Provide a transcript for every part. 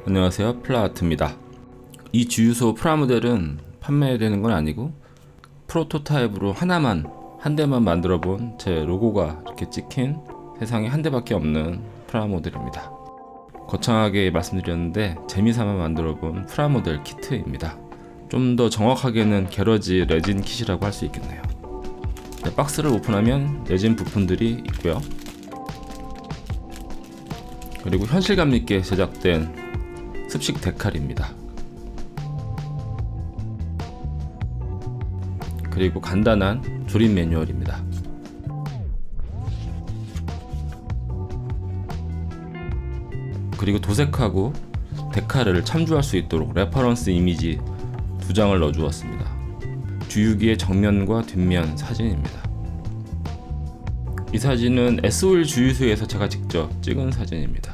안녕하세요, 플라아트입니다. 이 주유소 프라모델은 판매되는 건 아니고 프로토타입으로 한 대만 만들어 본 제 로고가 이렇게 찍힌 세상에 한 대밖에 없는 프라모델입니다. 거창하게 말씀드렸는데 재미삼아 만들어 본 프라모델 키트입니다. 좀 더 정확하게는 게러지 레진 킷이라고 할 수 있겠네요. 박스를 오픈하면 레진 부품들이 있고요. 그리고 현실감 있게 제작된 습식 데칼입니다. 그리고 간단한 조립 매뉴얼입니다. 그리고 도색하고 데칼을 참조할 수 있도록 레퍼런스 이미지 2장을 넣어 주었습니다. 주유기의 정면과 뒷면 사진입니다. 이 사진은 S-오일 주유소에서 제가 직접 찍은 사진입니다.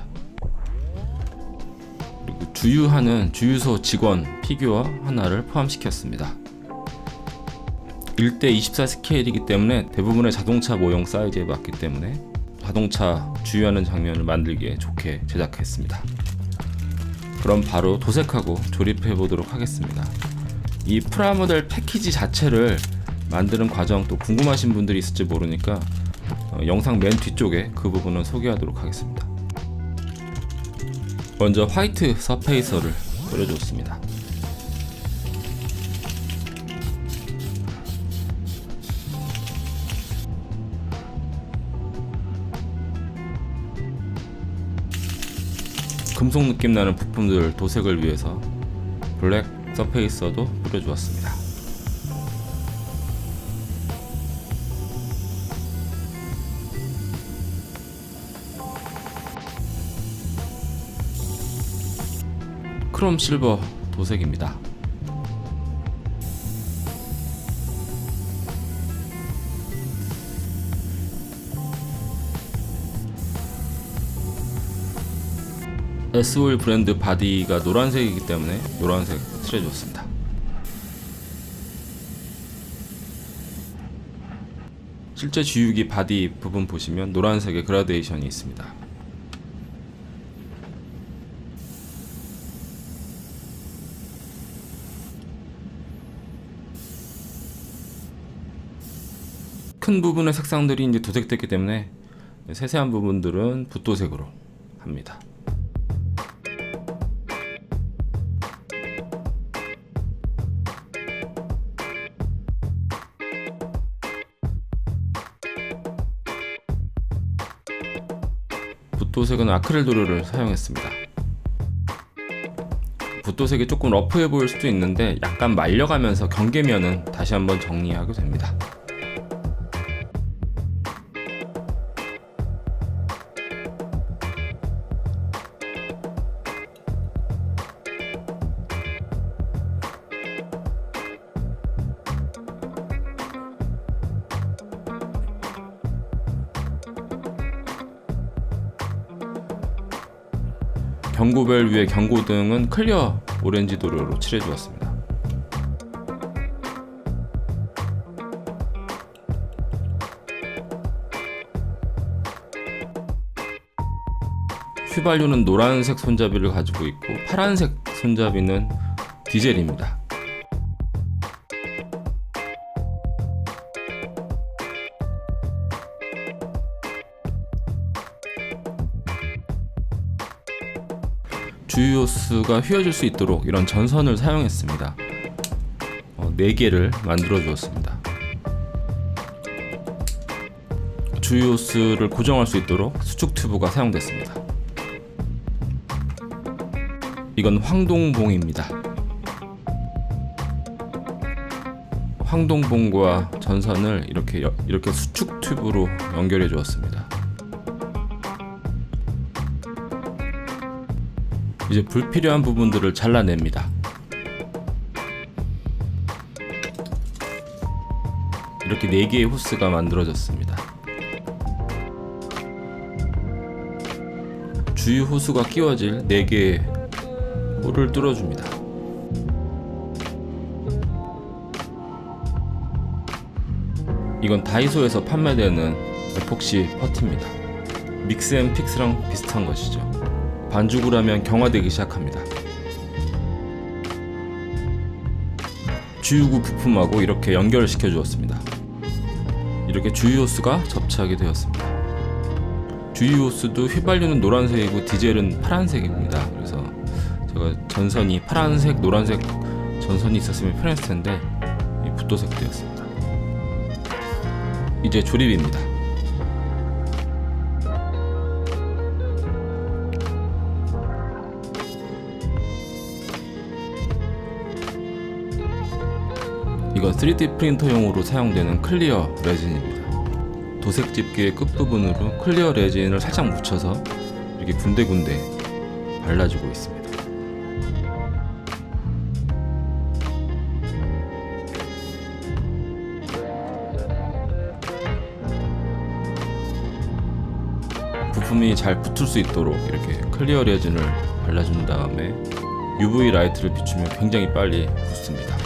그리고 주유하는 주유소 직원 피규어 하나를 포함시켰습니다. 1:24 스케일이기 때문에 대부분의 자동차 모형 사이즈에 맞기 때문에 자동차 주유하는 장면을 만들기에 좋게 제작했습니다. 그럼 바로 도색하고 조립해 보도록 하겠습니다. 이 프라모델 패키지 자체를 만드는 과정 또 궁금하신 분들이 있을지 모르니까 영상 맨 뒤쪽에 그 부분은 소개하도록 하겠습니다. 먼저 화이트 서페이서를 뿌려줬습니다. 금속 느낌 나는 부품들 도색을 위해서 블랙 서페이서도 뿌려주었습니다. 크롬 실버 도색입니다. S-오일 브랜드 바디가 노란색이기 때문에 노란색 칠해주었습니다. 실제 주유기 바디 부분 보시면 노란색의 그라데이션이 있습니다. 큰 부분의 색상들이 이제 도색됐기 때문에 세세한 부분들은 붓도색으로 합니다. 붓도색은 아크릴 도료를 사용했습니다. 붓도색이 조금 러프해 보일 수도 있는데 약간 말려가면서 경계면은 다시 한번 정리하게 됩니다. 경고벨 위에 경고등은 클리어 오렌지 도료로 칠해주었습니다. 휘발유는 노란색 손잡이를 가지고 있고 파란색 손잡이는 디젤입니다. 주유 호스가 휘어질 수 있도록 이런 전선을 사용했습니다. 4개를 만들어 주었습니다. 주유 호스를 고정할 수 있도록 수축 튜브가 사용됐습니다. 이건 황동봉입니다. 황동봉과 전선을 이렇게 수축 튜브로 연결해 주었습니다. 이제 불필요한 부분들을 잘라냅니다. 이렇게 4개의 호스가 만들어졌습니다. 주유 호스가 끼워질 4개의 홀을 뚫어줍니다. 이건 다이소에서 판매되는 에폭시 퍼티입니다. 믹스앤픽스랑 비슷한 것이죠. 반죽을 하면 경화되기 시작합니다. 주유구 부품하고 이렇게 연결시켜 주었습니다. 이렇게 주유 호스가 접착이 되었습니다. 주유 호스도 휘발유는 노란색이고 디젤은 파란색입니다. 그래서 제가 전선이 파란색, 노란색 전선이 있었으면 편했을 텐데 붓도색 되었습니다. 이제 조립입니다. 이건 3D 프린터용으로 사용되는 클리어 레진입니다. 도색 집게의 끝부분으로 클리어 레진을 살짝 묻혀서 이렇게 군데군데 발라주고 있습니다. 부품이 잘 붙을 수 있도록 이렇게 클리어 레진을 발라준 다음에 UV 라이트를 비추면 굉장히 빨리 붙습니다.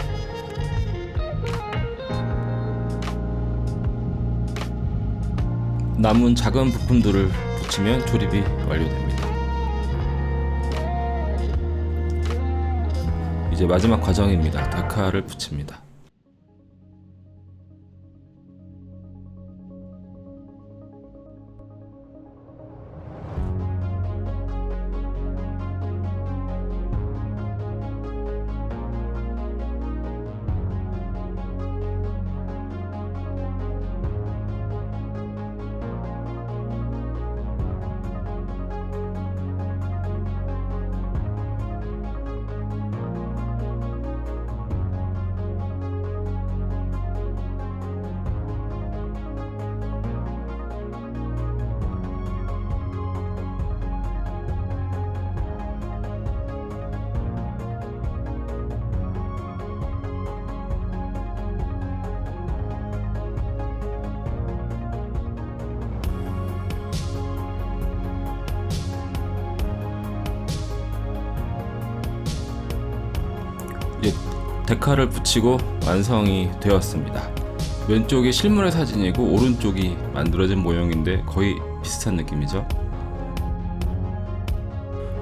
남은 작은 부품들을 붙이면 조립이 완료됩니다. 이제 마지막 과정입니다. 데칼을 붙입니다. 이제 데칼을 붙이고 완성이 되었습니다. 왼쪽이 실물의 사진이고 오른쪽이 만들어진 모형인데 거의 비슷한 느낌이죠.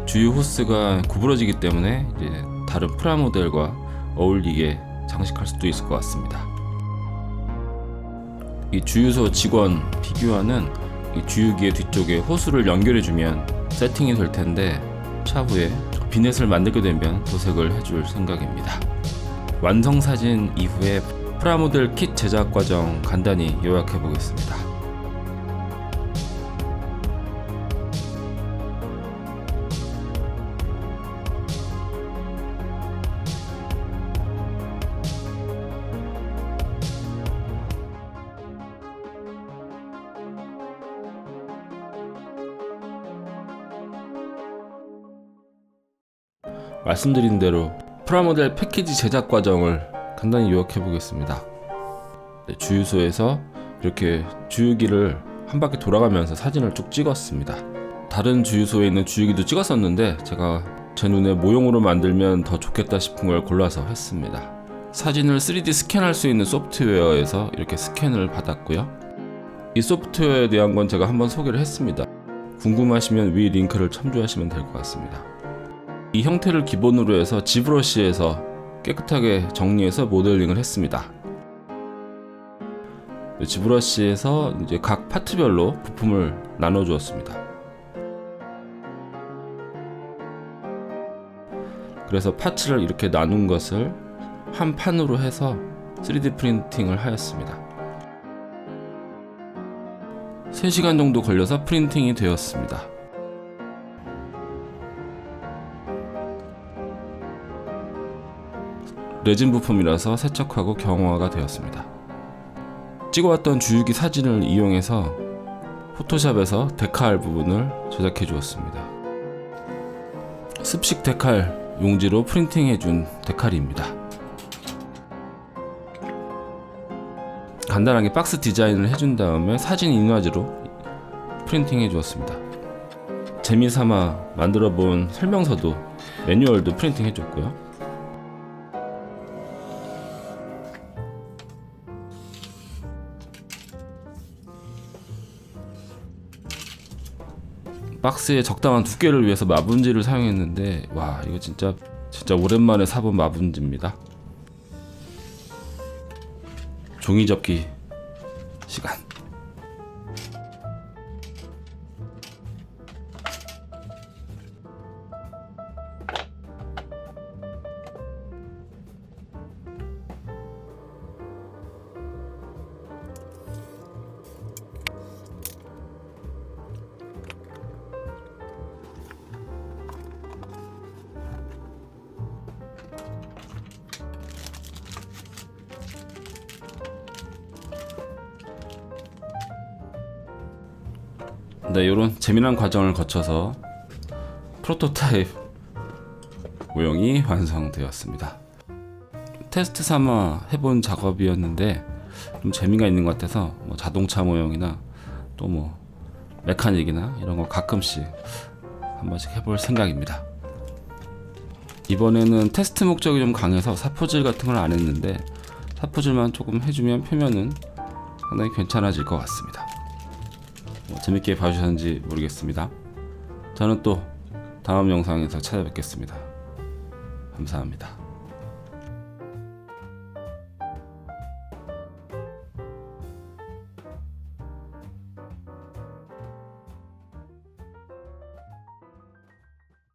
주유 호스가 구부러지기 때문에 이제 다른 프라모델과 어울리게 장식할 수도 있을 것 같습니다. 이 주유소 직원 피규어는 이 주유기의 뒤쪽에 호스를 연결해주면 세팅이 될 텐데 차후에 비넷을 만들게 되면 도색을 해줄 생각입니다. 완성 사진 이후에 프라모델 킷 제작 과정 간단히 요약해 보겠습니다. 말씀드린 대로 프라모델 패키지 제작 과정을 간단히 요약해 보겠습니다. 주유소에서 이렇게 주유기를 한 바퀴 돌아가면서 사진을 쭉 찍었습니다. 다른 주유소에 있는 주유기도 찍었었는데 제가 제 눈에 모형으로 만들면 더 좋겠다 싶은 걸 골라서 했습니다. 사진을 3D 스캔할 수 있는 소프트웨어에서 이렇게 스캔을 받았고요. 이 소프트웨어에 대한 건 제가 한번 소개를 했습니다. 궁금하시면 위 링크를 첨부하시면 될 것 같습니다. 이 형태를 기본으로 해서 지브러시에서 깨끗하게 정리해서 모델링을 했습니다. 지브러시에서 이제 각 파트별로 부품을 나눠 주었습니다. 그래서 파츠를 이렇게 나눈 것을 한 판으로 해서 3D 프린팅을 하였습니다. 3시간 정도 걸려서 프린팅이 되었습니다. 레진 부품이라서 세척하고 경화가 되었습니다. 찍어왔던 주유기 사진을 이용해서 포토샵에서 데칼 부분을 제작해 주었습니다. 습식 데칼 용지로 프린팅해준 데칼입니다. 간단하게 박스 디자인을 해준 다음에 사진 인화지로 프린팅해 주었습니다. 재미삼아 만들어 본 설명서도 매뉴얼도 프린팅 해줬고요. 박스의 적당한 두께를 위해서 마분지를 사용했는데 와 이거 진짜 오랜만에 사본 마분지입니다. 종이 접기 시간. 네, 이런 재미난 과정을 거쳐서 프로토타입 모형이 완성되었습니다. 테스트 삼아 해본 작업이었는데 좀 재미가 있는 것 같아서 뭐 자동차 모형이나 또 뭐 메카닉이나 이런 거 가끔씩 한 번씩 해볼 생각입니다. 이번에는 테스트 목적이 좀 강해서 사포질 같은 걸 안 했는데 사포질만 조금 해주면 표면은 상당히 괜찮아질 것 같습니다. 재밌게 봐주셨는지 모르겠습니다. 저는 또 다음 영상에서 찾아뵙겠습니다. 감사합니다.